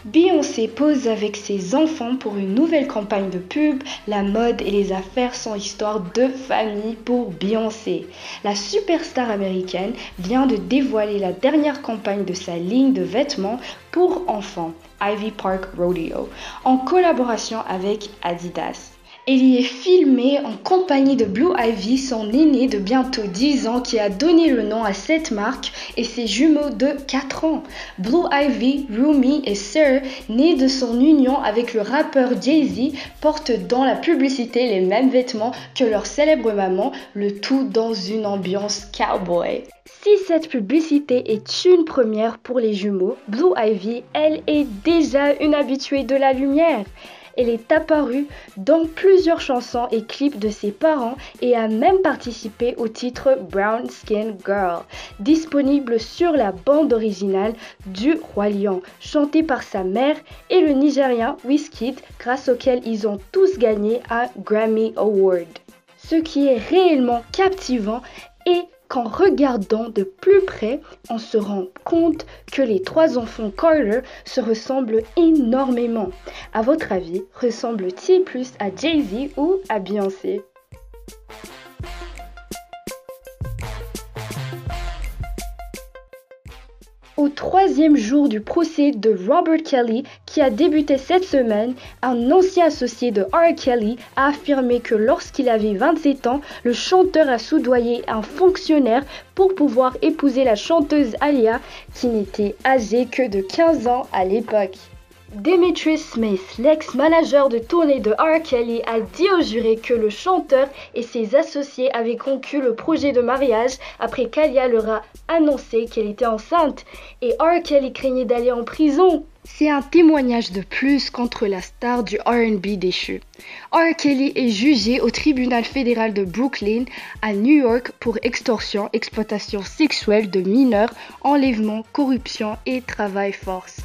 Beyoncé pose avec ses enfants pour une nouvelle campagne de pub. La mode et les affaires sont histoire de famille pour Beyoncé. La superstar américaine vient de dévoiler la dernière campagne de sa ligne de vêtements pour enfants, Ivy Park Rodeo, en collaboration avec Adidas. Elle y est filmée en compagnie de Blue Ivy, son aîné de bientôt 10 ans qui a donné le nom à cette marque, et ses jumeaux de 4 ans. Blue Ivy, Rumi et Sir, nés de son union avec le rappeur Jay-Z, portent dans la publicité les mêmes vêtements que leur célèbre maman, le tout dans une ambiance cowboy. Si cette publicité est une première pour les jumeaux, Blue Ivy, elle, est déjà une habituée de la lumière. Elle est apparue dans plusieurs chansons et clips de ses parents et a même participé au titre Brown Skin Girl, disponible sur la bande originale du Roi Lion, chantée par sa mère et le Nigérien Wizkid, grâce auquel ils ont tous gagné un Grammy Award. Ce qui est réellement captivant est qu'en regardant de plus près, on se rend compte que les trois enfants Carter se ressemblent énormément. À votre avis, ressemblent-ils plus à Jay-Z ou à Beyoncé? Au troisième jour du procès de Robert Kelly, qui a débuté cette semaine, un ancien associé de R. Kelly a affirmé que lorsqu'il avait 27 ans, le chanteur a soudoyé un fonctionnaire pour pouvoir épouser la chanteuse Aaliyah, qui n'était âgée que de 15 ans à l'époque. Demetrius Smith, l'ex-manager de tournée de R. Kelly, a dit au jury que le chanteur et ses associés avaient conclu le projet de mariage après qu'Aaliyah leur a annoncé qu'elle était enceinte et R. Kelly craignait d'aller en prison. C'est un témoignage de plus contre la star du R&B déchu. R. Kelly est jugé au tribunal fédéral de Brooklyn à New York pour extorsion, exploitation sexuelle de mineurs, enlèvement, corruption et travail force.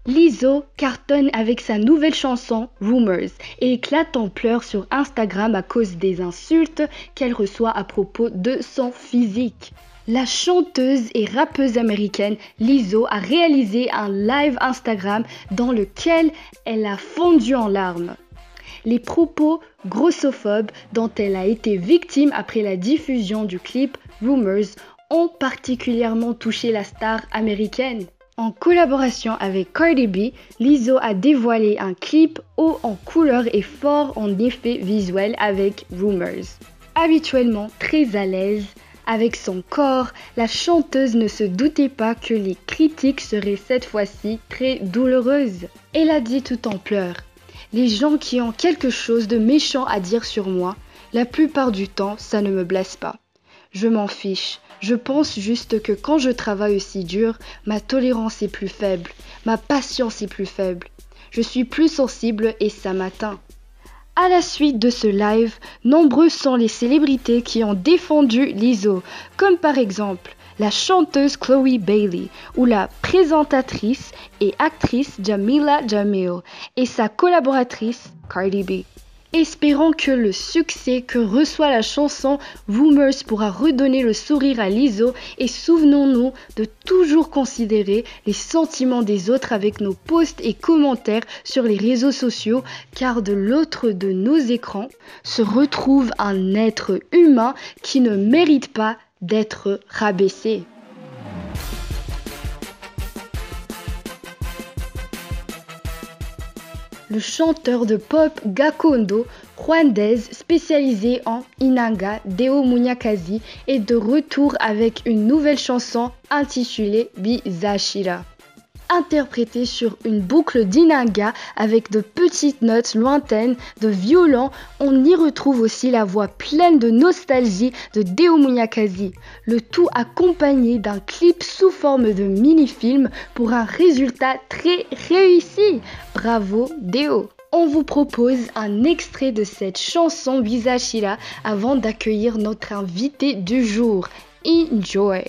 Lizzo cartonne avec sa nouvelle chanson Rumors et éclate en pleurs sur Instagram à cause des insultes qu'elle reçoit à propos de son physique. La chanteuse et rappeuse américaine Lizzo a réalisé un live Instagram dans lequel elle a fondu en larmes. Les propos grossophobes dont elle a été victime après la diffusion du clip Rumors ont particulièrement touché la star américaine. En collaboration avec Cardi B, Lizzo a dévoilé un clip haut en couleur et fort en effets visuels avec Rumors. Habituellement très à l'aise avec son corps, la chanteuse ne se doutait pas que les critiques seraient cette fois-ci très douloureuses. Elle a dit tout en pleurs: « Les gens qui ont quelque chose de méchant à dire sur moi, la plupart du temps, ça ne me blesse pas. Je m'en fiche. Je pense juste que quand je travaille aussi dur, ma tolérance est plus faible, ma patience est plus faible. Je suis plus sensible et ça m'atteint. » À la suite de ce live, nombreuses sont les célébrités qui ont défendu Lizzo, comme par exemple la chanteuse Chloe Bailey ou la présentatrice et actrice Jamila Jamil et sa collaboratrice Cardi B. Espérons que le succès que reçoit la chanson Rumors pourra redonner le sourire à Lizzo et souvenons-nous de toujours considérer les sentiments des autres avec nos posts et commentaires sur les réseaux sociaux, car de l'autre de nos écrans se retrouve un être humain qui ne mérite pas d'être rabaissé. Le chanteur de pop Gakondo, rwandais spécialisé en inanga, Deo Munyakazi, est de retour avec une nouvelle chanson intitulée Bizashira. Interprétée sur une boucle d'inanga avec de petites notes lointaines de violon, on y retrouve aussi la voix pleine de nostalgie de Deo Munyakazi, le tout accompagné d'un clip sous forme de mini-film pour un résultat très réussi. Bravo Deo! On vous propose un extrait de cette chanson Bizashira avant d'accueillir notre invité du jour. Enjoy!